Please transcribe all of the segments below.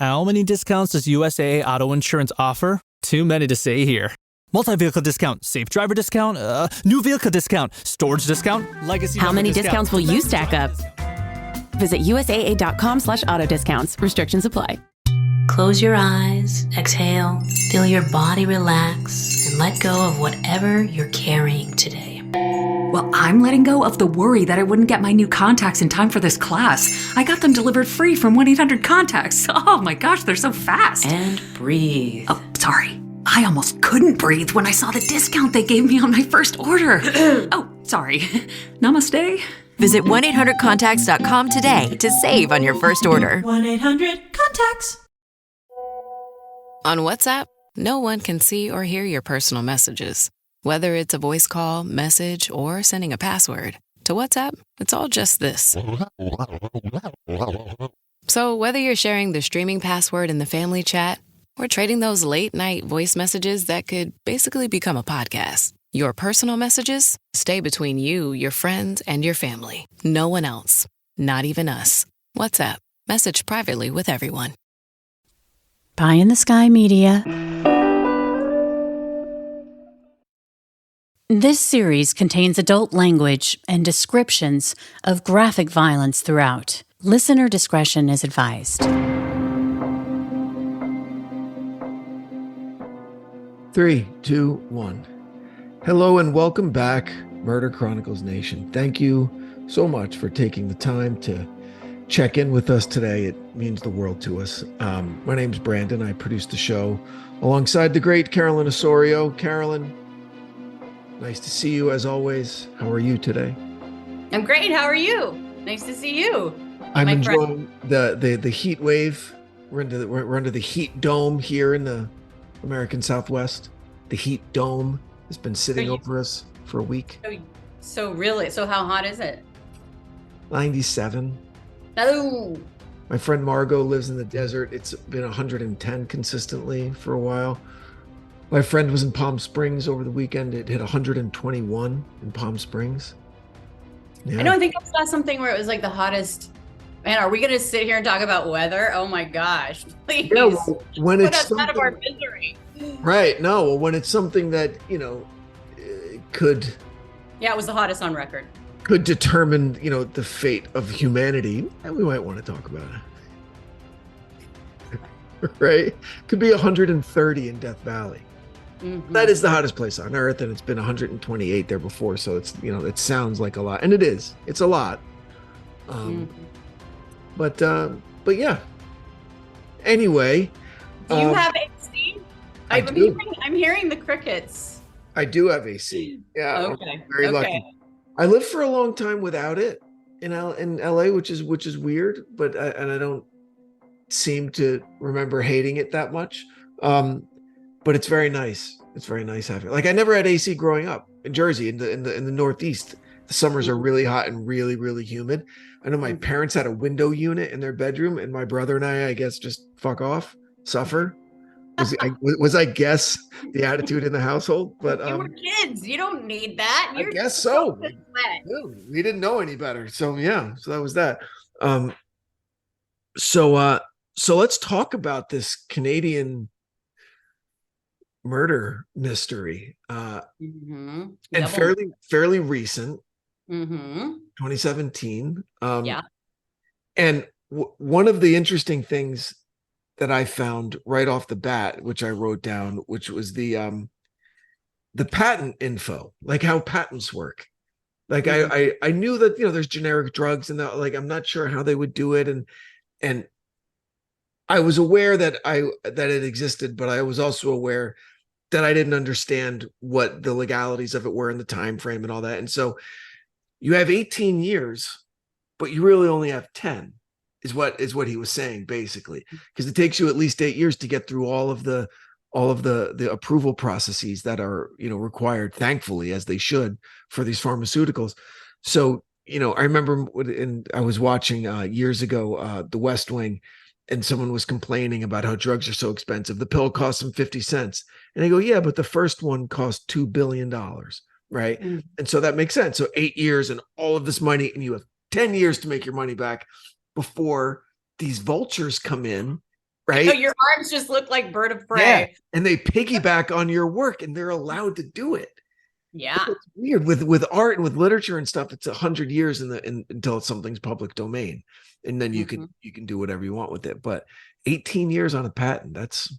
How many discounts does USAA Auto Insurance offer? Too many to say here. Multi-vehicle discount, safe driver discount, new vehicle discount, storage discount, legacy. How many discounts will you stack up? Visit USAA.com/auto discounts. Restrictions apply. Close your eyes, exhale, feel your body relax, and let go of whatever you're carrying today. Well, I'm letting go of the worry that I wouldn't get my new contacts in time for this class. I got them delivered free from 1-800-CONTACTS. Oh my gosh, they're so fast. And breathe. Oh, sorry. I almost couldn't breathe when I saw the discount they gave me on my first order. Oh, sorry. Namaste. Visit 1-800-CONTACTS.com today to save on your first order. 1-800-CONTACTS. On WhatsApp, no one can see or hear your personal messages. Whether it's a voice call, message, or sending a password. To WhatsApp, it's all just this. So whether you're sharing the streaming password in the family chat or trading those late-night voice messages that could basically become a podcast, your personal messages stay between you, your friends, and your family. No one else. Not even us. WhatsApp. Message privately with everyone. Pie in the Sky Media. This series contains adult language and descriptions of graphic violence throughout. Listener discretion is advised. 3, 2, 1. Hello and welcome back, Murder Chronicles Nation. Thank you so much for taking the time to check in with us today. It means the world to us. My name's Branden. I produce the show alongside the great Carolyn Osorio. Carolyn, nice to see you as always. How are you today? I'm great. How are you? Nice to see you. I'm enjoying the heat wave. We're under the heat dome here in the American Southwest. The heat dome has been sitting over us for a week. So how hot is it? 97. Oh. My friend Margot lives in the desert. It's been 110 consistently for a while. My friend was in Palm Springs over the weekend. It hit 121 in Palm Springs. Yeah. I think I saw something where it was like the hottest. Man, are we going to sit here and talk about weather? Oh my gosh. Please. Yeah, well, when put it's us out of our misery. Right. No, well, when it's something that, could. Yeah, it was the hottest on record. Could determine, the fate of humanity, we might want to talk about it. Right? Could be 130 in Death Valley. Mm-hmm. That is the hottest place on earth, and it's been 128 there before, so it's, it sounds like a lot, and it is. It's a lot. But yeah. Anyway. Do you have AC? I'm hearing the crickets. I do have AC. Yeah. Okay. Very lucky. I lived for a long time without it in LA, which is weird, but I don't seem to remember hating it that much. But it's very nice. It's very nice having it. Like I never had AC growing up in Jersey, in the Northeast. The summers are really hot and really, really humid. I know my parents had a window unit in their bedroom, and my brother and I guess, just fuck off, suffer. I guess the attitude in the household, but you were kids. You don't need that. I guess so. We didn't know any better. So yeah, so that was that. So let's talk about this Canadian murder mystery, and fairly recent, 2017. And one of the interesting things that I found right off the bat, which I wrote down, which was the patent info, like how patents work. Like I knew that, there's generic drugs and that, like, I'm not sure how they would do it. And I was aware that it existed, but I was also aware that I didn't understand what the legalities of it were in the time frame and all that. And so you have 18 years, but you really only have 10. Is what he was saying, basically, because it takes you at least 8 years to get through all of the approval processes that are, required, thankfully, as they should, for these pharmaceuticals. So, I remember I was watching years ago, The West Wing, and someone was complaining about how drugs are so expensive. The pill costs them 50 cents. And I go, yeah, but the first one cost $2 billion. Right. Mm. And so that makes sense. So 8 years and all of this money, and you have 10 years to make your money back before these vultures come in right? Your arms just look like bird of prey. Yeah. And they piggyback on your work, and they're allowed to do it. Yeah. It's weird with art and with literature and stuff. It's 100 years until something's public domain, and then you can do whatever you want with it. But 18 years on a patent, that's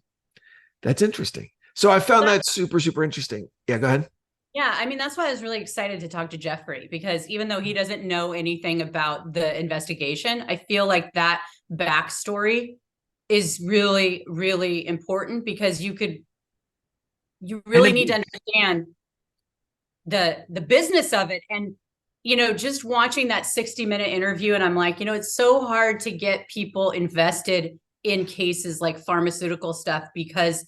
interesting. So I found that super, super interesting. Yeah, go ahead. Yeah, I mean, that's why I was really excited to talk to Jeffrey, because even though he doesn't know anything about the investigation, I feel like that backstory is really, really important, because you really need to understand the business of it. And, just watching that 60-minute interview, and I'm like, it's so hard to get people invested in cases like pharmaceutical stuff, because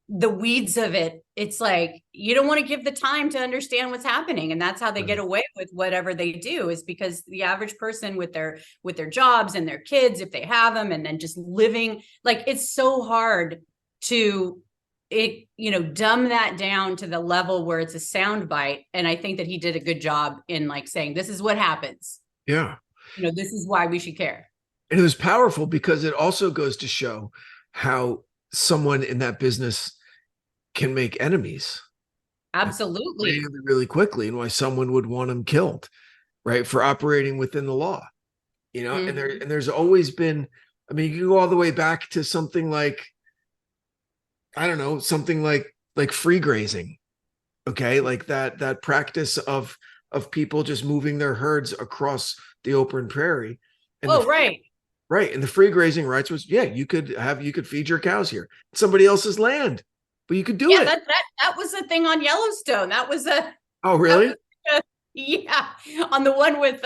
the weeds of it, it's like you don't want to give the time to understand what's happening. And that's how they get away with whatever they do, is because the average person with their jobs and their kids, if they have them, and then just living, like, it's so hard to dumb that down to the level where it's a sound bite. And I think that he did a good job in like saying, this is what happens. Yeah. This is why we should care. And it was powerful, because it also goes to show how someone in that business can make enemies. Absolutely. Really, really quickly, and why someone would want them killed, right, for operating within the law. And there's always been, I mean, you go all the way back to something like, I don't know, something like free grazing. Okay. Like that practice of people just moving their herds across the open prairie. And right. Right. And the free grazing rights was, you could feed your cows here. Somebody else's land, but you could do it. That was a thing on Yellowstone. That was oh, really? On the one with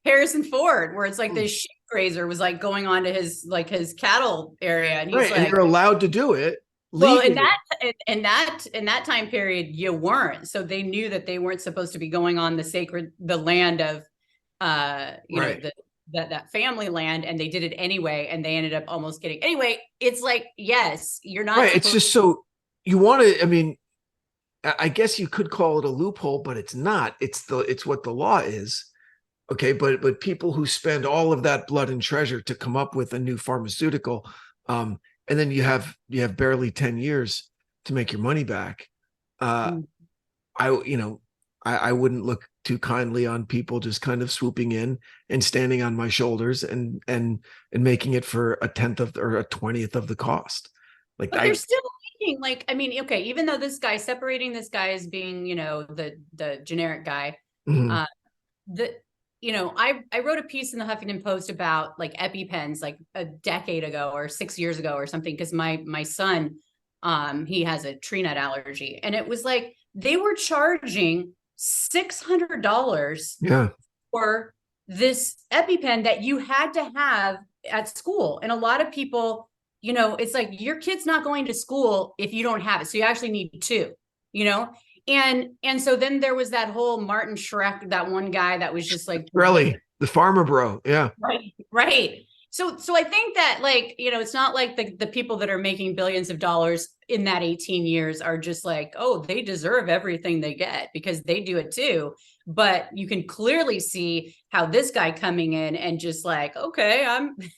Harrison Ford, where it's like this sheep grazer was like going on to his cattle area. And he's and you're allowed to do it. Well, in that time period, you weren't. So they knew that they weren't supposed to be going on the land of that family land, and they did it anyway, and they ended up almost getting anyway. It's like, yes, you're not right. It's just so you want to, I mean, I guess you could call it a loophole, but it's not. It's what the law is. Okay, but people who spend all of that blood and treasure to come up with a new pharmaceutical, and then you have barely 10 years to make your money back. I wouldn't look too kindly on people just kind of swooping in and standing on my shoulders and making it for a 10th or a 20th of the cost. Like, but they're still making, like, I mean, okay, even though separating this guy as being, the generic guy, I wrote a piece in the Huffington Post about like EpiPens like a decade ago or 6 years ago or something, because my son, he has a tree nut allergy, and it was like they were charging $600 for this EpiPen that you had to have at school. And a lot of people, it's like your kid's not going to school if you don't have it. So you actually need two, and so then there was that whole Martin Shrek, that one guy that was just like really the farmer bro. Yeah. Right. So I think that, like, it's not like the people that are making billions of dollars in that 18 years are just like, oh, they deserve everything they get, because they do it too. But you can clearly see how this guy coming in and just like, okay,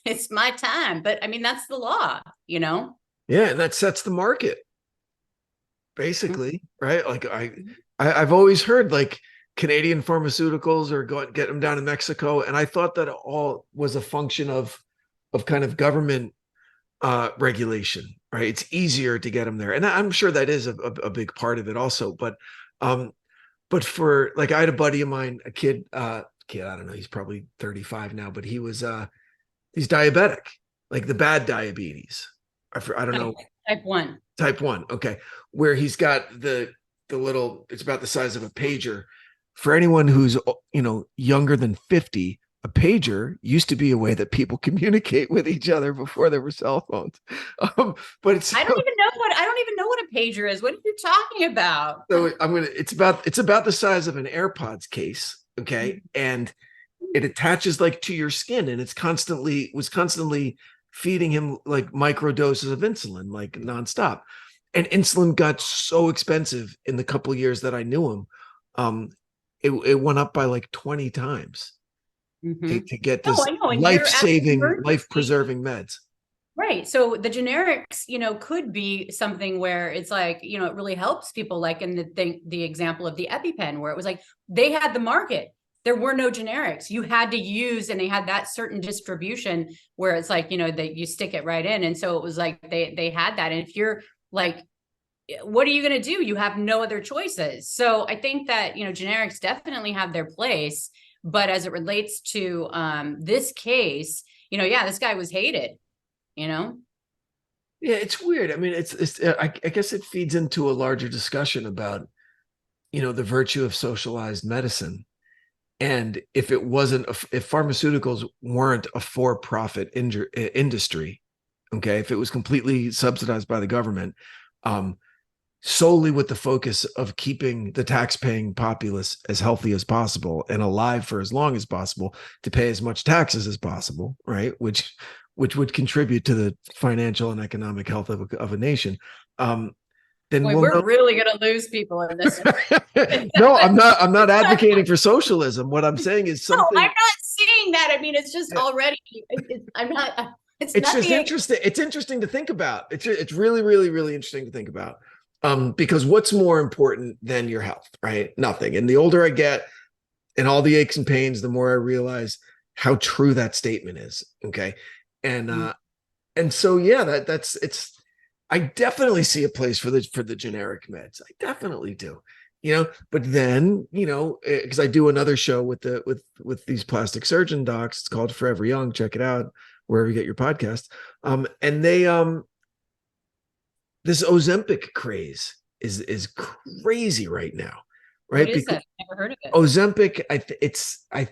it's my time. But I mean, that's the law, Yeah. And that sets the market, basically. Right. Like I've always heard like Canadian pharmaceuticals or get them down to Mexico. And I thought that all was a function of kind of government regulation, right? It's easier to get them there. And I'm sure that is a big part of it also. But for, like, I had a buddy of mine, a kid, I don't know, he's probably 35 now, but he's diabetic, like the bad diabetes. I don't know. Type 1. Okay. Where he's got the little, it's about the size of a pager. For anyone who's, younger than 50, a pager used to be a way that people communicate with each other before there were cell phones. But it's, I don't even know what a pager is. What are you talking about? So it's about the size of an AirPods case. Okay. And it attaches like to your skin, and was constantly feeding him like micro doses of insulin, like nonstop. And insulin got so expensive in the couple of years that I knew him. It went up by like 20 times to get this life-preserving meds. Right. So the generics, could be something where it's like, it really helps people, like in the example of the EpiPen, where it was like they had the market. There were no generics. You had to use, and they had that certain distribution where it's like, that you stick it right in. And so it was like they had that. And if you're like, what are you going to do? You have no other choices. So I think that, generics definitely have their place. But as it relates to this case, this guy was hated. Yeah, it's weird. I mean, I guess it feeds into a larger discussion about, the virtue of socialized medicine. And if it wasn't, if pharmaceuticals weren't a for-profit industry, okay, if it was completely subsidized by the government, solely with the focus of keeping the tax-paying populace as healthy as possible and alive for as long as possible to pay as much taxes as possible, right? Which would contribute to the financial and economic health of a nation. Then we're really going to lose people in this. No, I'm not advocating for socialism. What I'm saying is something. No, I'm not saying that. I mean, it's just already. I'm not. It's just interesting. It's interesting to think about. It's really, really, really interesting to think about. Because what's more important than your health, right? Nothing. And the older I get, and all the aches and pains, the more I realize how true that statement is. Okay, and so yeah, it's. I definitely see a place for the generic meds. I definitely do, but then, because I do another show with these plastic surgeon docs. It's called Forever Young. Check it out wherever you get your podcast. And they, this Ozempic craze is crazy right now. Right. What is that? Never heard of it. Ozempic. I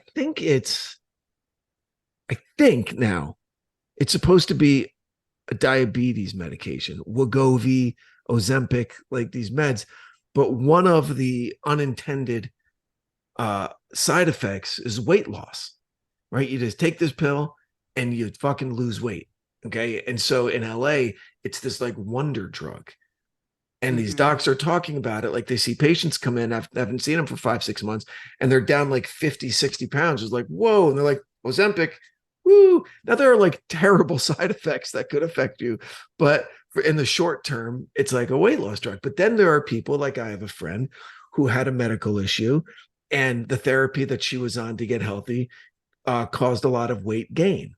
think now it's supposed to be a diabetes medication, Wegovy, Ozempic, like these meds. But one of the unintended side effects is weight loss, right? You just take this pill and you fucking lose weight. Okay. And so in LA, it's this like wonder drug. And these docs are talking about it. Like they see patients come in, I haven't seen them for 5-6 months, and they're down like 50, 60 pounds. It's like, whoa. And they're like, Ozempic, woo. Now there are like terrible side effects that could affect you, but in the short term, it's like a weight loss drug. But then there are people, like I have a friend who had a medical issue, and the therapy that she was on to get healthy caused a lot of weight gain.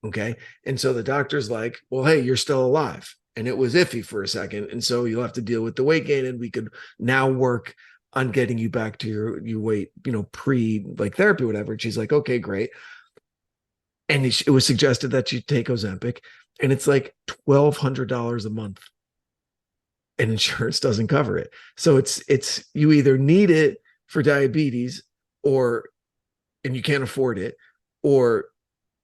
Okay. And so the doctor's like, well, hey, you're still alive. And it was iffy for a second. And so you'll have to deal with the weight gain, and we could now work on getting you back to your weight, pre like therapy, whatever. And she's like, okay, great. And it was suggested that you take Ozempic, and it's like $1,200 a month, and insurance doesn't cover it. So it's you either need it for diabetes, and you can't afford it, or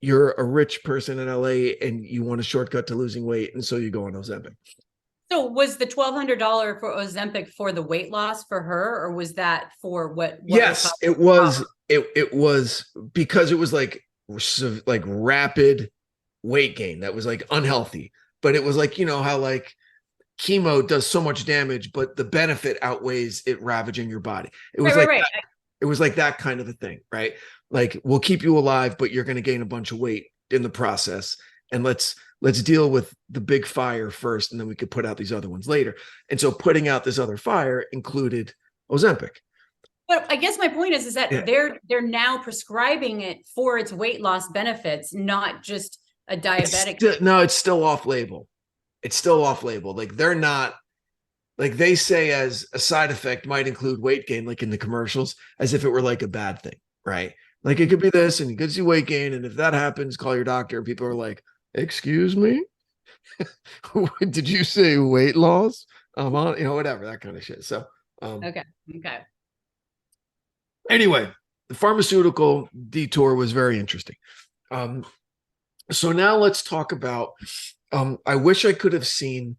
you're a rich person in LA and you want a shortcut to losing weight, and so you go on Ozempic. So was the $1,200 for Ozempic for the weight loss for her, or was that for what yes, it was. It was because it was like rapid weight gain that was like unhealthy, but it was like, how like chemo does so much damage, but the benefit outweighs it ravaging your body. It was right. It was like that kind of a thing, right? Like, we'll keep you alive, but you're going to gain a bunch of weight in the process, and let's deal with the big fire first, and then we could put out these other ones later. And so putting out this other fire included Ozempic. But I guess my point is that they're now prescribing it for its weight loss benefits, not just a diabetic. It's still off label. It's still off label. Like they're not, like they say as a side effect might include weight gain, like in the commercials, as if it were like a bad thing, right? Like it could be this, and you could see weight gain, and if that happens, call your doctor. And people are like, "Excuse me, did you say weight loss?" I'm on, whatever, that kind of shit. So, okay. Anyway, the pharmaceutical detour was very interesting. So now let's talk about. I wish I could have seen,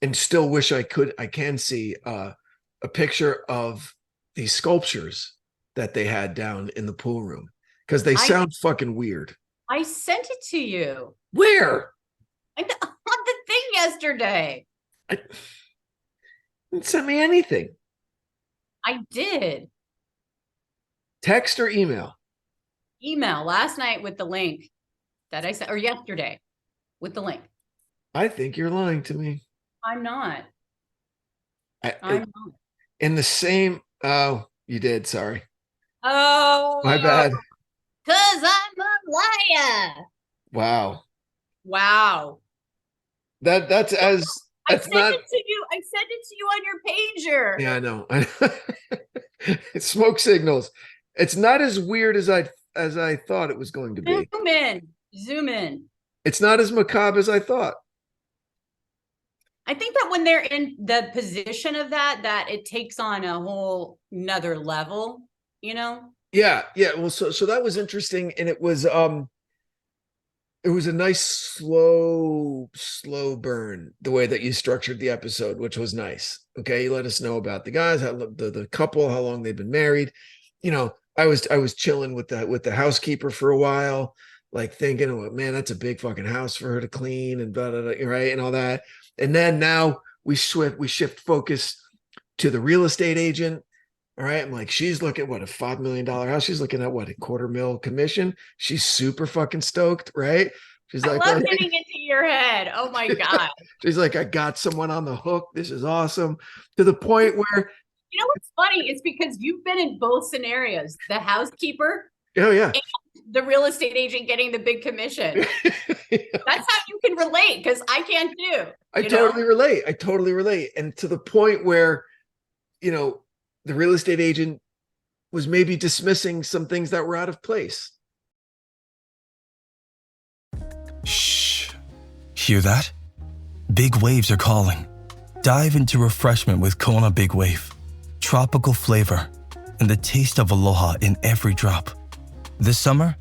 and still wish I can see a picture of these sculptures that they had down in the pool room, because they sound fucking weird. I sent it to you. Where? On the thing yesterday. Didn't send me anything. I did. Text or email? Email last night with the link that I sent, or yesterday with the link. I think you're lying to me. I'm not. I'm not. In the same. Oh, you did. Sorry. Oh, my bad. Cause I'm a liar. Wow. Wow. That's as. That's I sent not. it to you. I sent it to you on your pager. Yeah, I know. It's smoke signals. It's not as weird as I thought it was going to be. Zoom in. It's not as macabre as I thought. I think that when they're in the position of that it takes on a whole nother level, you know? Yeah. Well, so that was interesting, and it was a nice slow burn the way that you structured the episode, which was nice. Okay, you let us know about the guys, how the couple, how long they've been married. You know, I was chilling with the housekeeper for a while, like thinking, oh man, that's a big fucking house for her to clean and blah, blah, blah, right, and all that. And then now we shift focus to the real estate agent. All right, I'm like, she's looking at what, a $5 million house. She's looking at what, a $250,000 commission. She's super fucking stoked, right? She's like, I love getting into your head. Oh my God. She's like, I got someone on the hook. This is awesome. To the point where, you know what's funny? It's because you've been in both scenarios: the housekeeper, oh yeah, and the real estate agent getting the big commission. That's how you can relate, because I can't do. I totally relate. And to the point where, you know, the real estate agent was maybe dismissing some things that were out of place. Shh. Hear that? Big waves are calling. Dive into refreshment with Kona Big Wave. Tropical flavor and the taste of aloha in every drop. This summer,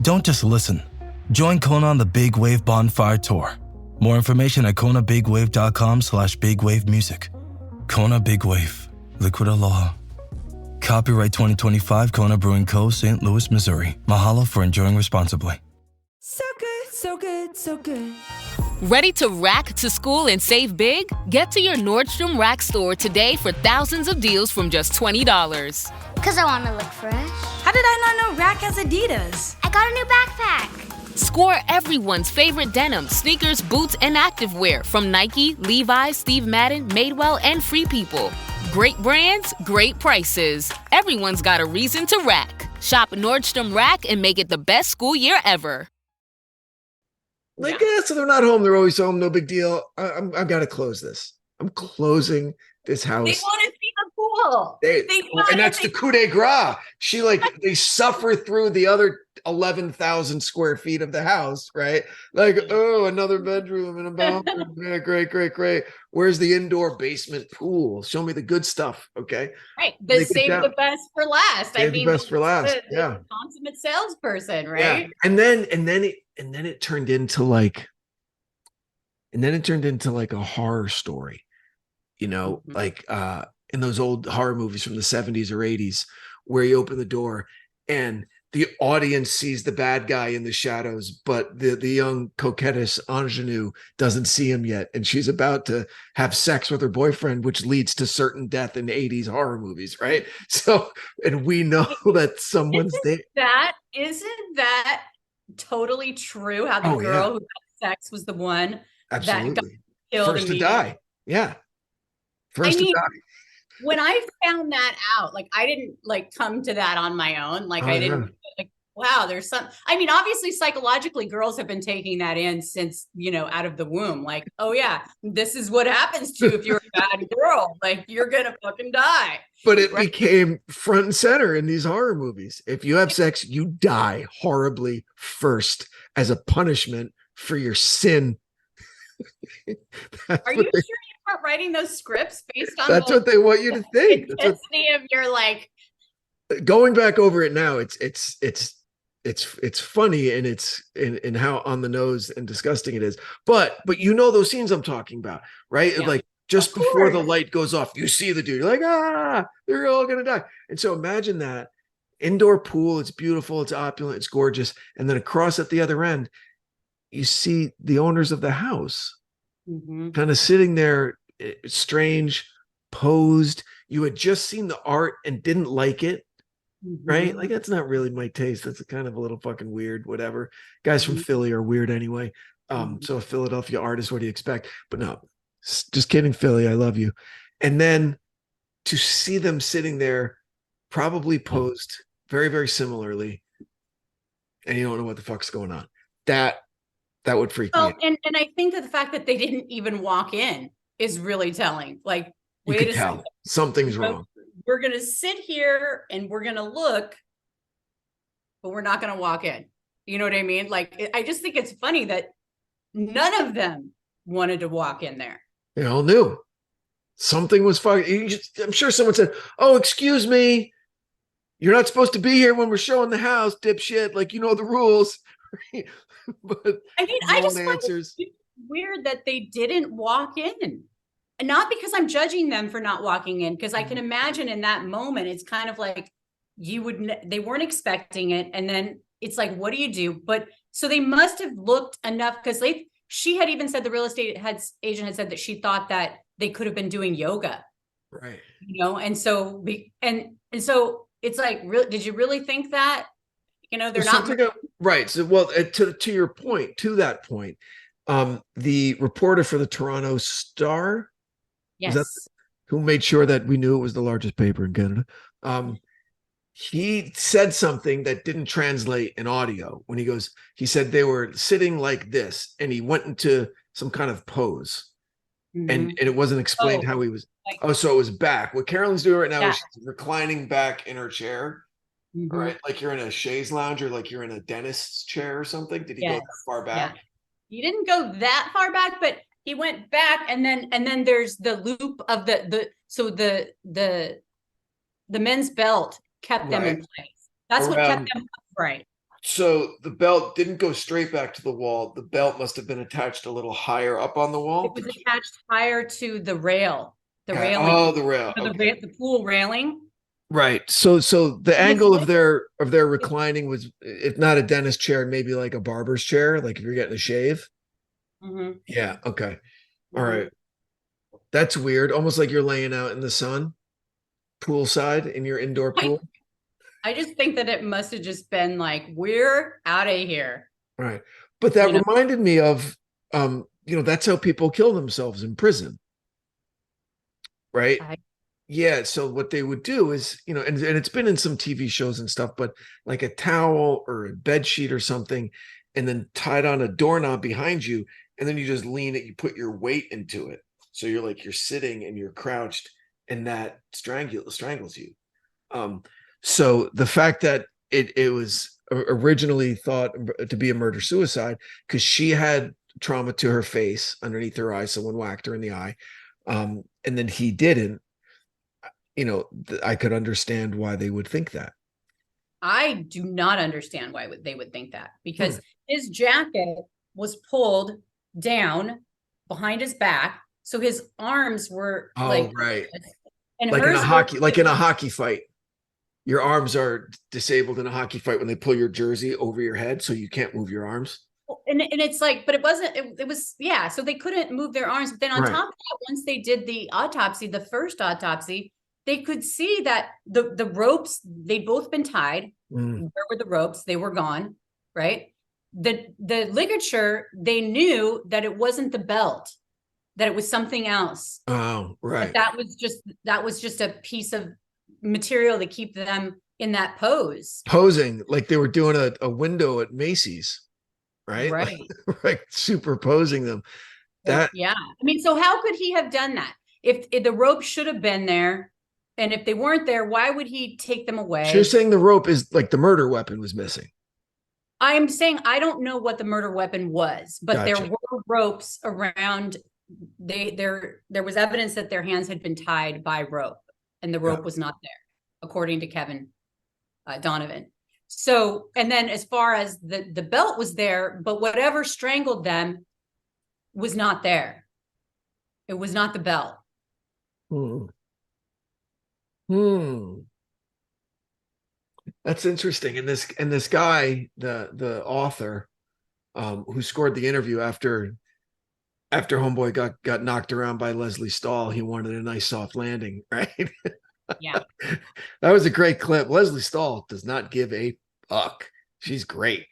don't just listen. Join Kona on the Big Wave Bonfire Tour. More information at konabigwave.com/bigwavemusic. Kona Big Wave. Liquid Aloha. Copyright 2025 Kona Brewing Co., St. Louis, Missouri. Mahalo for enjoying responsibly. So good, so good, so good. Ready to rack to school and save big? Get to your Nordstrom Rack store today for thousands of deals from just $20. Because I want to look fresh. How did I not know Rack has Adidas? I got a new backpack. Score everyone's favorite denim, sneakers, boots, and activewear from Nike, Levi's, Steve Madden, Madewell, and Free People. Great brands, great prices. Everyone's got a reason to rack. Shop Nordstrom Rack and make it the best school year ever. Like, yeah, so they're not home. They're always home. No big deal. I've got to close this. I'm closing this house. They want to see the pool. And that's the coup de grace. They suffer through the other 11,000 square feet of the house, right? Like, oh, another bedroom and a bathroom. Yeah, great. Where's the indoor basement pool? Show me the good stuff, okay? Right. Save the best for last. Save the best for last. Yeah. The consummate salesperson, right? Yeah. And then it turned into like a horror story, you know, like in those old horror movies from the 70s or 80s, where you open the door and the audience sees the bad guy in the shadows, but the young coquettish ingenue doesn't see him yet, and she's about to have sex with her boyfriend, which leads to certain death in 80s horror movies, right? So, and we know that someone's there. Isn't that totally true? How the girl who had sex was the one that got killed first to die. Yeah, first to die. When I found that out, like, I didn't like come to that on my own. Like, I didn't like, wow, there's some, I mean, obviously psychologically girls have been taking that in since, you know, out of the womb. Like, oh yeah, this is what happens to you if you're a bad girl. Like, you're going to fucking die. But it became front and center in these horror movies. If you have sex, you die horribly first as a punishment for your sin. Are you sure you're not writing those scripts based on that's what they want you to think? Intensity of your, like, going back over it now, it's funny, and it's in how on the nose and disgusting it is. But you know those scenes I'm talking about, right? Yeah. Like just before the light goes off, you see the dude, you're like, they're all gonna die. And so imagine that indoor pool. It's beautiful, it's opulent, it's gorgeous, and then across at the other end, you see the owners of the house kind of sitting there, strange, posed. You had just seen the art and didn't like it, right? Like, that's not really my taste. That's kind of a little fucking weird, whatever. Guys from Philly are weird anyway. So a Philadelphia artist, what do you expect? But no, just kidding, Philly. I love you. And then to see them sitting there, probably posed very, very similarly, and you don't know what the fuck's going on. That would freak me out. And I think that the fact that they didn't even walk in is really telling. Like, You wait could a tell second. something's wrong. We're going to sit here and we're going to look, but we're not going to walk in. You know what I mean? Like, I just think it's funny that none of them wanted to walk in there. They all knew something was fucking. I'm sure someone said, "Oh, excuse me, you're not supposed to be here when we're showing the house, dipshit. Like, you know the rules." But I mean, no I just one find answers. it weird that they didn't walk in. And not because I'm judging them for not walking in, because I can imagine in that moment, it's kind of like they weren't expecting it. And then it's like, what do you do? But so they must have looked enough, because she had even said, the real estate agent had said that she thought that they could have been doing yoga. Right. You know, and so so it's like, did you really think that? You know, they're not right. So, well, to your point, to that point, the reporter for the Toronto Star, yes, who made sure that we knew it was the largest paper in Canada, he said something that didn't translate in audio. When he said they were sitting like this, and he went into some kind of pose, and it wasn't explained how he was. So it was back. What Carolyn's doing right now is she's reclining back in her chair. Right, like you're in a chaise lounge, or like you're in a dentist's chair or something. Did he go that far back? Yeah. He didn't go that far back, but he went back, and then there's the loop of the men's belt kept them in place. That's what kept them upright. So the belt didn't go straight back to the wall. The belt must have been attached a little higher up on the wall. It was attached higher to the rail. The railing. Oh, the rail. The pool railing. Right. So the angle of their reclining was, if not a dentist chair, maybe like a barber's chair, like if you're getting a shave. Yeah. Okay. All right. That's weird. Almost like you're laying out in the sun, poolside in your indoor pool. I just think that it must have just been like, we're out of here. Right. But that reminded me of, that's how people kill themselves in prison. Right. Yeah, so what they would do is, and it's been in some TV shows and stuff, but like a towel or a bed sheet or something, and then tied on a doorknob behind you, and then you just lean it, you put your weight into it. So you're sitting and you're crouched, and that strangles you. So the fact that it was originally thought to be a murder-suicide, because she had trauma to her face, underneath her eye, someone whacked her in the eye, and then he didn't. I could understand why they would think that. I do not understand why they would think that, because his jacket was pulled down behind his back, so his arms were right, and like in a hockey fight. Your arms are disabled in a hockey fight when they pull your jersey over your head, so you can't move your arms. And it's like, but it wasn't. It was so they couldn't move their arms. But then on top of that, once they did the autopsy, the first autopsy, they could see that the ropes, they'd both been tied. Where were the ropes? They were gone, right? The ligature, they knew that it wasn't the belt, that it was something else. Oh, right. But that was just a piece of material to keep them in that pose. Posing like they were doing a window at Macy's, right? Right. Like superposing them. I mean, so how could he have done that? If the rope should have been there, and if they weren't there, why would he take them away? So you're saying the rope is like the murder weapon was missing? I am saying I don't know what the murder weapon was, but Gotcha. there were ropes around. There was evidence that their hands had been tied by rope, and the rope was not there, according to Kevin Donovan. So, and then as far as the belt was there, but whatever strangled them was not there. It was not the belt. That's interesting. And this guy, the author, who scored the interview after Homeboy got knocked around by Leslie Stahl, he wanted a nice soft landing, right? Yeah. That was a great clip. Leslie Stahl does not give a fuck. She's great.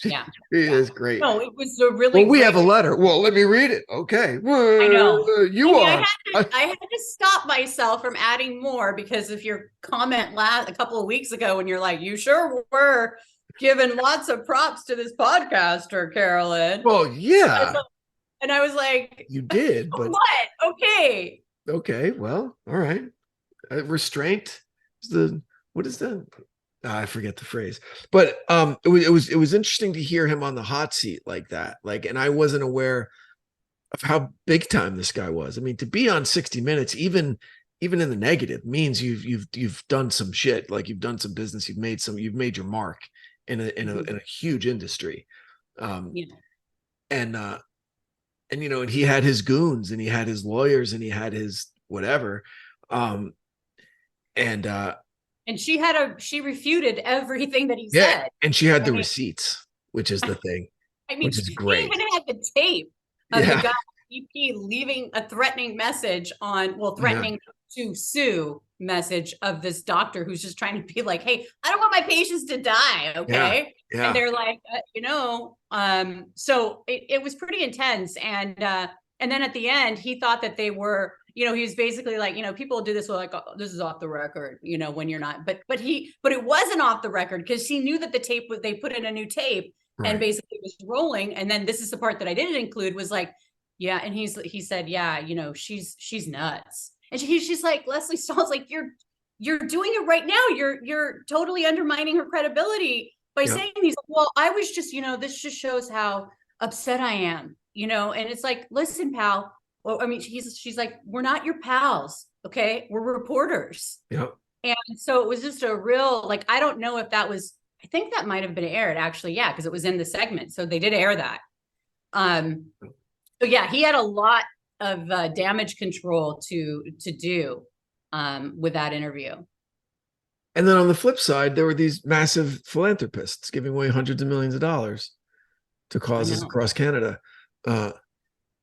Yeah. He is great. No, it was a really Well, we great have a letter. Well, let me read it. Okay. I know. You are. I had to stop myself from adding more because of your comment a couple of weeks ago when you're like, you sure were giving lots of props to this podcaster, Carolyn. Well, yeah. And I was like, you did, but what? Okay. Okay. Well, all right. Restraint is what is that? I forget the phrase, but it was interesting to hear him on the hot seat like that. Like, and I wasn't aware of how big time this guy was. I mean, to be on 60 Minutes, even in the negative, means you've done some shit. Like, you've done some business, you've made your mark in a huge industry. And and he had his goons, and he had his lawyers, and he had his whatever. And she refuted everything that he yeah, said. and she had the receipts, which is the thing. I mean, which is great. He even had the tape of the guy EP leaving a threatening message threatening to sue message of this doctor who's just trying to be like, hey, I don't want my patients to die. Okay. Yeah. And they're like, so it was pretty intense. And then at the end, he thought that they were, he was basically like, people do this, like, oh, this is off the record, when you're not, but it wasn't off the record because he knew that the tape they put in a new tape and basically was rolling. And then this is the part that I didn't include was like, yeah. And he said, yeah, she's nuts. And she's like, Leslie Stahl's like, you're doing it right now. You're totally undermining her credibility by saying these. Well, I was just, this just shows how upset I am, and it's like, listen, pal. Well, I mean, she's like, we're not your pals. Okay. We're reporters. Yep. And so it was just a real, like, I don't know if that was, I think that might've been aired actually. Yeah. Cause it was in the segment. So they did air that. So yeah, he had a lot of damage control to do with that interview. And then on the flip side, there were these massive philanthropists giving away hundreds of millions of dollars to causes across Canada.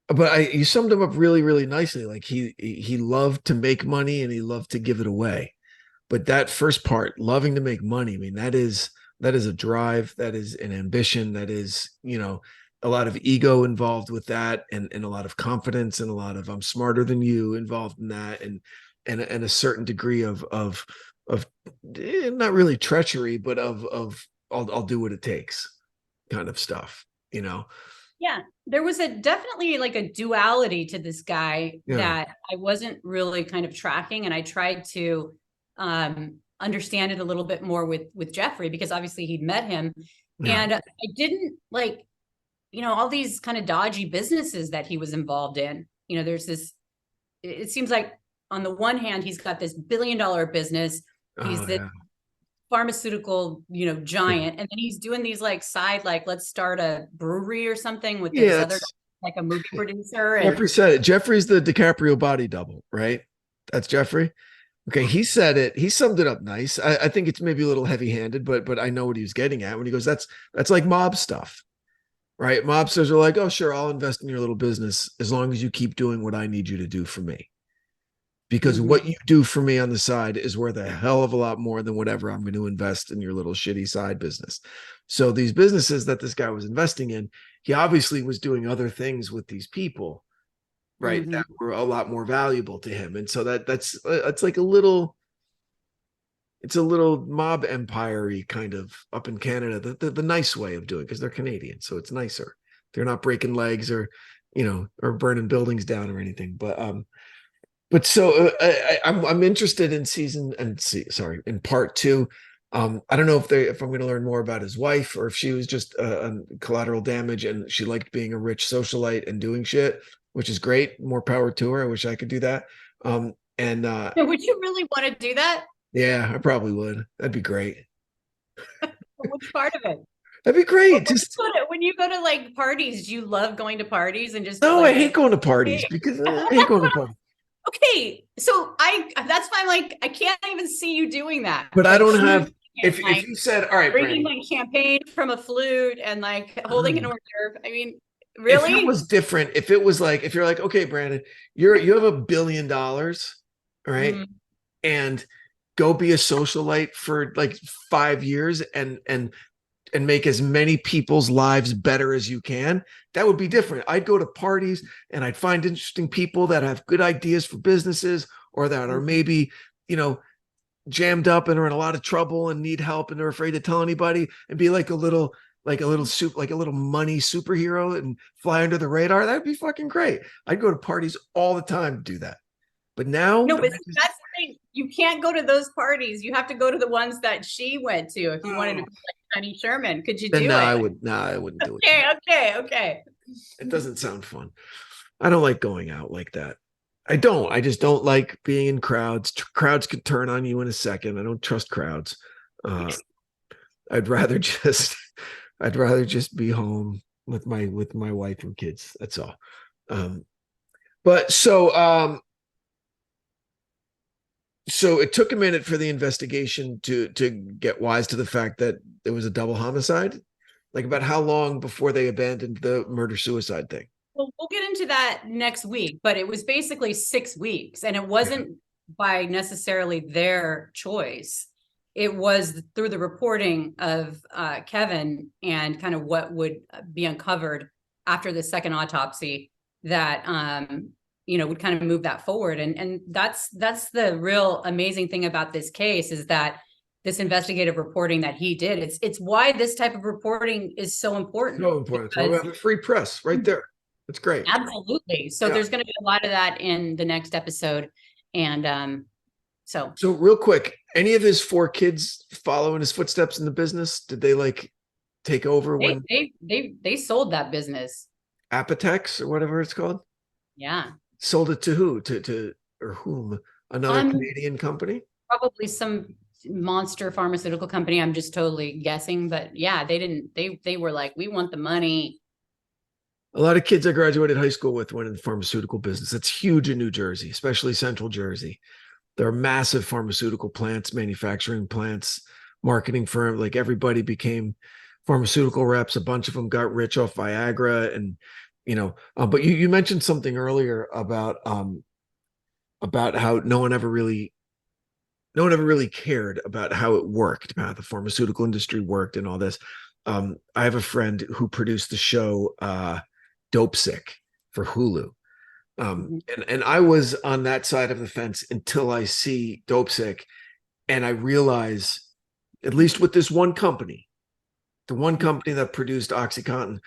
But you summed him up really, really nicely. Like, he loved to make money and he loved to give it away. But that first part, loving to make money, I mean, that is a drive, that is an ambition, that is, a lot of ego involved with that, and a lot of confidence, and a lot of I'm smarter than you involved in that, and a certain degree of not really treachery, but of I'll do what it takes kind of stuff, Yeah, there was definitely like a duality to this guy that I wasn't really kind of tracking, and I tried to understand it a little bit more with Jeffrey, because obviously he'd met him, and I didn't like, all these kind of dodgy businesses that he was involved in. There's this. It seems like on the one hand he's got this $1 billion business. He's the pharmaceutical, giant, and then he's doing these like side, like, let's start a brewery or something with this other guy, like a movie producer. And Jeffrey said it. Jeffrey's the DiCaprio body double, right? That's Jeffrey. Okay, he said it. He summed it up nice. I think it's maybe a little heavy-handed, but I know what he was getting at when he goes, that's like mob stuff, right? Mobsters are like, oh, sure, I'll invest in your little business as long as you keep doing what I need you to do for me. Because what you do for me on the side is worth a hell of a lot more than whatever I'm going to invest in your little shitty side business. So these businesses that this guy was investing in, he obviously was doing other things with these people, right? That were a lot more valuable to him. And so that's like it's a little mob empire-y kind of up in Canada, the nice way of doing it, because they're Canadian. So it's nicer. They're not breaking legs or burning buildings down or anything. But so I'm interested in in part 2. I don't know if I'm going to learn more about his wife, or if she was just collateral damage and she liked being a rich socialite and doing shit, which is great. More power to her. I wish I could do that. Would you really want to do that? Yeah, I probably would. That'd be great. Which part of it? That'd be great. When you go to like parties, do you love going to parties and just? No, I hate going to parties because I hate going to parties. Okay, so that's why I'm like, I can't even see you doing that. But like, I don't have. If you said, all right, bringing like champagne from a flute and like holding an hors d'oeuvre, I mean, really? If it was different, if it was like, if you're like, okay, Brandon, you have $1 billion, all right, and go be a socialite for like 5 years and and make as many people's lives better as you can, that would be different. I'd go to parties and I'd find interesting people that have good ideas for businesses, or that are maybe, jammed up and are in a lot of trouble and need help and they're afraid to tell anybody, and be like a little money superhero and fly under the radar. That'd be fucking great. I'd go to parties all the time to do that. But now, no, but that's the thing. You can't go to those parties. You have to go to the ones that she went to. If you wanted to be like Honey Sherman, could you do it? I wouldn't do it. Okay. It doesn't sound fun. I don't like going out like that. I just don't like being in crowds. Crowds could turn on you in a second. I don't trust crowds. I'd rather just be home with my wife and kids. That's all. So it took a minute for the investigation to get wise to the fact that it was a double homicide. Like, about how long before they abandoned the murder-suicide thing? Well, we'll get into that next week, but it was basically 6 weeks, and it wasn't by necessarily their choice. It was through the reporting of Kevin and kind of what would be uncovered after the second autopsy that would kind of move that forward. And that's the real amazing thing about this case, is that this investigative reporting that he did, it's why this type of reporting is so important. So important. It's why we have a free press right there. That's great. Absolutely. So there's going to be a lot of that in the next episode. And so real quick, any of his 4 kids follow in his footsteps in the business? Did they take over when they sold that business? Apotex or whatever it's called? Yeah. Sold it to who? To or whom? Another Canadian company? Probably some monster pharmaceutical company. I'm just totally guessing, but yeah, they were like, we want the money. A lot of kids I graduated high school with went in the pharmaceutical business. It's huge in New Jersey, especially Central Jersey. There are massive pharmaceutical plants, manufacturing plants, marketing firms. Like, everybody became pharmaceutical reps. A bunch of them got rich off Viagra, and but you mentioned something earlier about how no one ever really cared about how it worked, about the pharmaceutical industry worked and all this. I have a friend who produced the show Dope Sick for Hulu. And I was on that side of the fence until I see Dope Sick, and I realize, at least with this one company, the one company that produced OxyContin,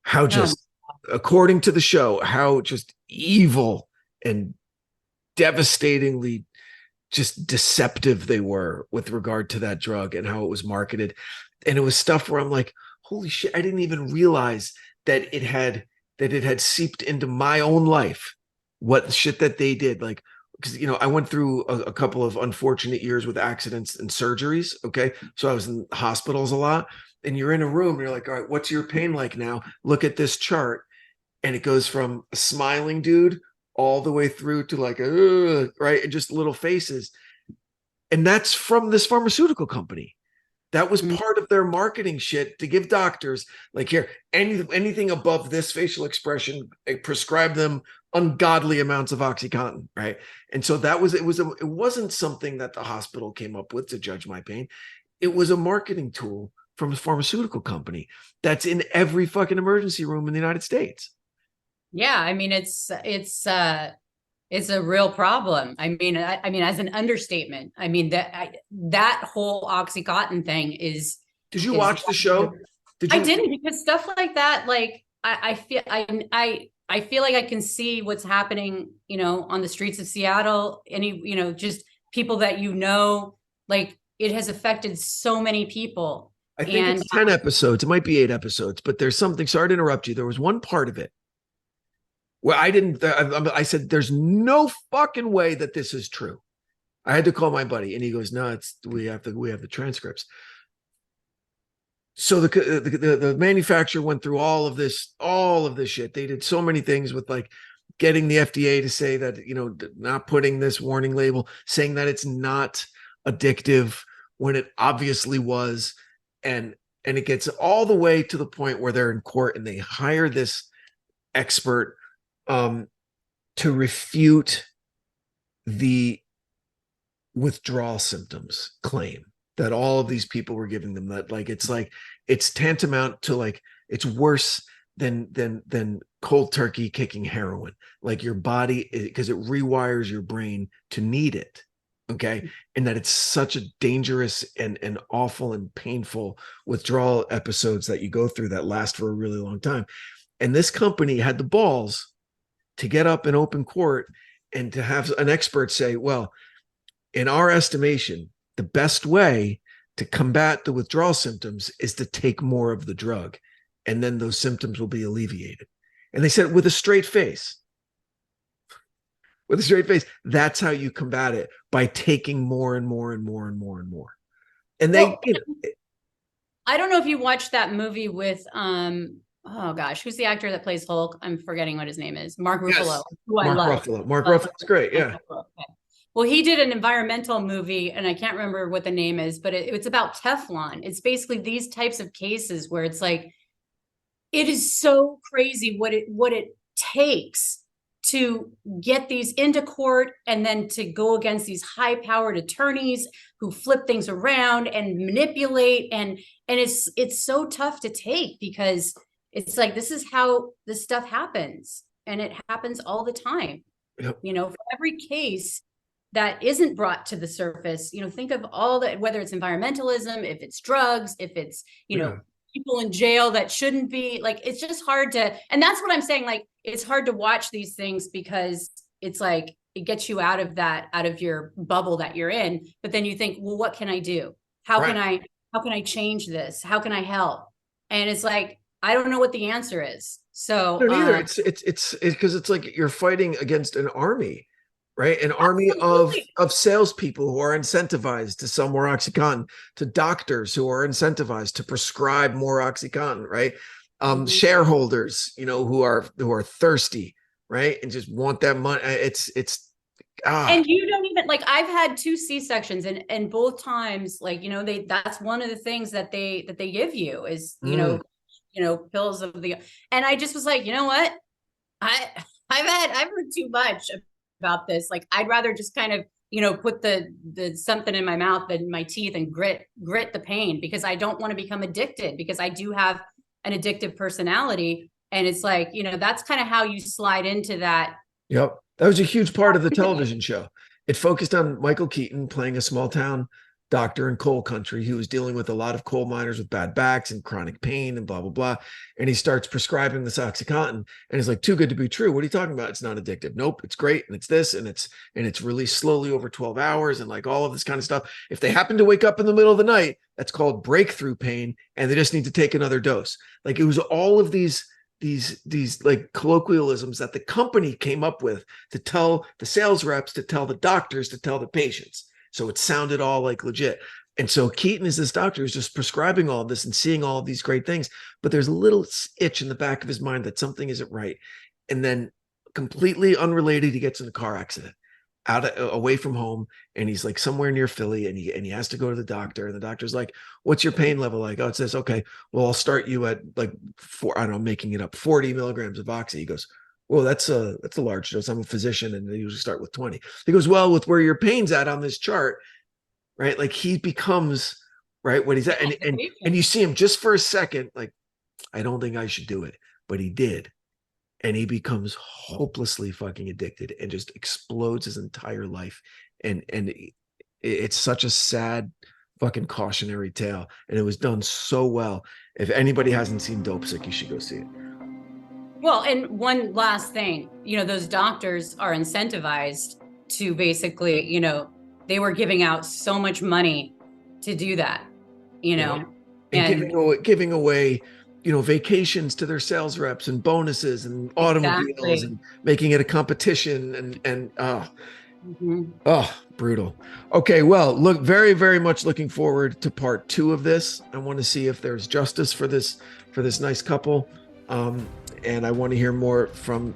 how just, according to the show, how just evil and devastatingly just deceptive they were with regard to that drug and how it was marketed. And it was stuff where I'm like, holy shit, I didn't even realize that it had seeped into my own life, what shit that they did. Like, because I went through a couple of unfortunate years with accidents and surgeries. Okay, so I was in hospitals a lot, and you're in a room, and you're like, all right, what's your pain like now? Look at this chart, and it goes from a smiling dude all the way through to like right, and just little faces. And that's from this pharmaceutical company. That was part of their marketing shit, to give doctors, like, here, anything above this facial expression, prescribe them ungodly amounts of OxyContin, right? And so it wasn't something that the hospital came up with to judge my pain. It was a marketing tool from a pharmaceutical company that's in every fucking emergency room in the United States. Yeah, I mean, it's a real problem. I mean, as an understatement, I mean, that whole OxyContin thing is. Did you watch the show? I didn't, because stuff like that, like, I feel like I can see what's happening, on the streets of Seattle. Just people that like, it has affected so many people. I think it's 10 episodes. It might be 8 episodes, but there's something. Sorry to interrupt you. There was one part of it where I said, there's no fucking way that this is true. I had to call my buddy, and he goes, no, we have the transcripts. So the manufacturer went through all of this shit. They did so many things with, like, getting the FDA to say that, not putting this warning label, saying that it's not addictive when it obviously was. And it gets all the way to the point where they're in court, and they hire this expert to refute the withdrawal symptoms claim. that all of these people were giving them. That it's tantamount to like, it's worse than cold turkey kicking heroin. Like your body, because it rewires your brain to need it. Okay. And that it's such a dangerous and awful and painful withdrawal episodes that you go through that last for a really long time. And this company had the balls to get up in open court and to have an expert say, well, in our estimation, the best way to combat the withdrawal symptoms is to take more of the drug, and then those symptoms will be alleviated. And they said with a straight face, that's how you combat it, by taking more and more and more and more and more. And they, I don't know if you watched that movie with, oh gosh, who's the actor that plays Hulk? I'm forgetting what his name is. Mark Ruffalo. Yes. Mark Ruffalo's great. Yeah. Okay. Well, he did an environmental movie, and I can't remember what the name is, but it's about Teflon. It's basically these types of cases where it's like, it is so crazy what it takes to get these into court, and then to go against these high-powered attorneys who flip things around and manipulate. And it's so tough to take, because it's like, this is how this stuff happens. And it happens all the time. Yep. For every case that isn't brought to the surface, think of all that, whether it's environmentalism, if it's drugs, if it's, people in jail that shouldn't be, like, it's just hard to, and that's what I'm saying. Like, it's hard to watch these things, because it's like, it gets you out of your bubble that you're in. But then you think, well, what can I do? How can I change this? How can I help? And it's like, I don't know what the answer is. So I don't either. It's because it's like you're fighting against an army, right? An army of salespeople who are incentivized to sell more OxyContin, to doctors who are incentivized to prescribe more OxyContin, right? Shareholders, who are thirsty, right, and just want that money. And you don't even, like, I've had 2 C-sections, and both times, like, that's one of the things that they give you is pills of the, and I just was like, you know what, I've heard too much about this. Like, I'd rather just kind of, put the something in my mouth than my teeth, and grit the pain, because I don't want to become addicted, because I do have an addictive personality. And it's like, that's kind of how you slide into that. Yep. That was a huge part of the television show. It focused on Michael Keaton playing a small town doctor in coal country who was dealing with a lot of coal miners with bad backs and chronic pain and blah, blah, blah. And he starts prescribing this OxyContin, and he's like, too good to be true. What are you talking about? It's not addictive. Nope. It's great. And it's this, and it's released slowly over 12 hours and like all of this kind of stuff. If they happen to wake up in the middle of the night, that's called breakthrough pain, and they just need to take another dose. Like, it was all of these like colloquialisms that the company came up with to tell the sales reps, to tell the doctors, to tell the patients. So it sounded all like legit. And so Keaton is this doctor who's just prescribing all of this and seeing all of these great things, but there's a little itch in the back of his mind that something isn't right. And then, completely unrelated, he gets in a car accident away from home, and he's like somewhere near Philly, and he has to go to the doctor, and the doctor's like, what's your pain level like? Oh, it says, okay, well, I'll start you at like 40 milligrams of oxy. He goes, well, that's a large dose. I'm a physician, and they usually start with 20. He goes, well, with where your pain's at on this chart, right? Like, he becomes, right, what he's at. And you see him just for a second, like, I don't think I should do it, but he did. And he becomes hopelessly fucking addicted and just explodes his entire life. And it's such a sad fucking cautionary tale. And it was done so well. If anybody hasn't seen Dope Sick, you should go see it. Well, and one last thing, those doctors are incentivized to basically, they were giving out so much money to do that, and giving away, vacations to their sales reps and bonuses and automobiles, and making it a competition, and brutal. Okay, well, look, very, very much looking forward to part 2 of this. I want to see if there's justice for this nice couple. And I want to hear more from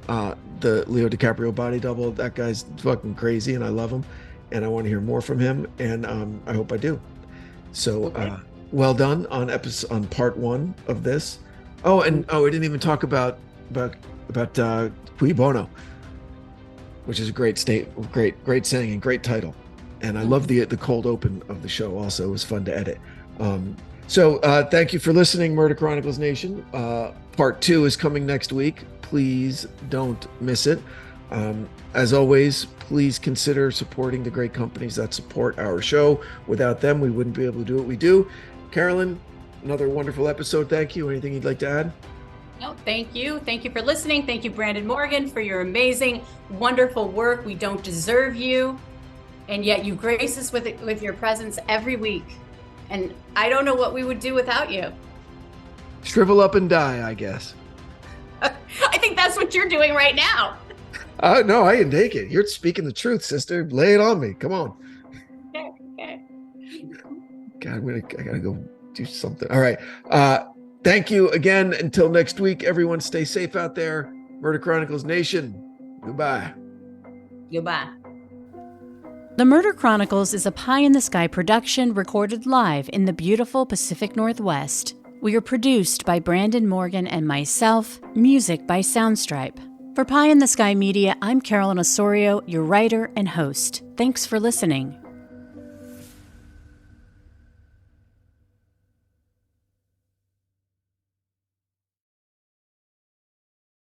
the Leo DiCaprio body double. That guy's fucking crazy, and I love him. And I want to hear more from him, and I hope I do. So well done on part 1 of this. Oh, and we didn't even talk about Cui Bono, which is a great saying and great title. And I love the cold open of the show also. It was fun to edit. So thank you for listening, Murder Chronicles Nation. Part 2 is coming next week. Please don't miss it. As always, please consider supporting the great companies that support our show. Without them, we wouldn't be able to do what we do. Carolyn, another wonderful episode. Thank you. Anything you'd like to add? No, thank you. Thank you for listening. Thank you, Branden Morgan, for your amazing, wonderful work. We don't deserve you, and yet you grace us with your presence every week. And I don't know what we would do without you. Shrivel up and die, I guess. I think that's what you're doing right now. No, I can take it. You're speaking the truth, sister. Lay it on me. Come on. Okay. God, I gotta go do something. All right. Thank you again. Until next week, everyone stay safe out there. Murder Chronicles Nation. Goodbye. Goodbye. The Murder Chronicles is a pie-in-the-sky production recorded live in the beautiful Pacific Northwest. We are produced by Branden Morgan and myself, music by Soundstripe. For Pie in the Sky Media, I'm Carolyn Osorio, your writer and host. Thanks for listening.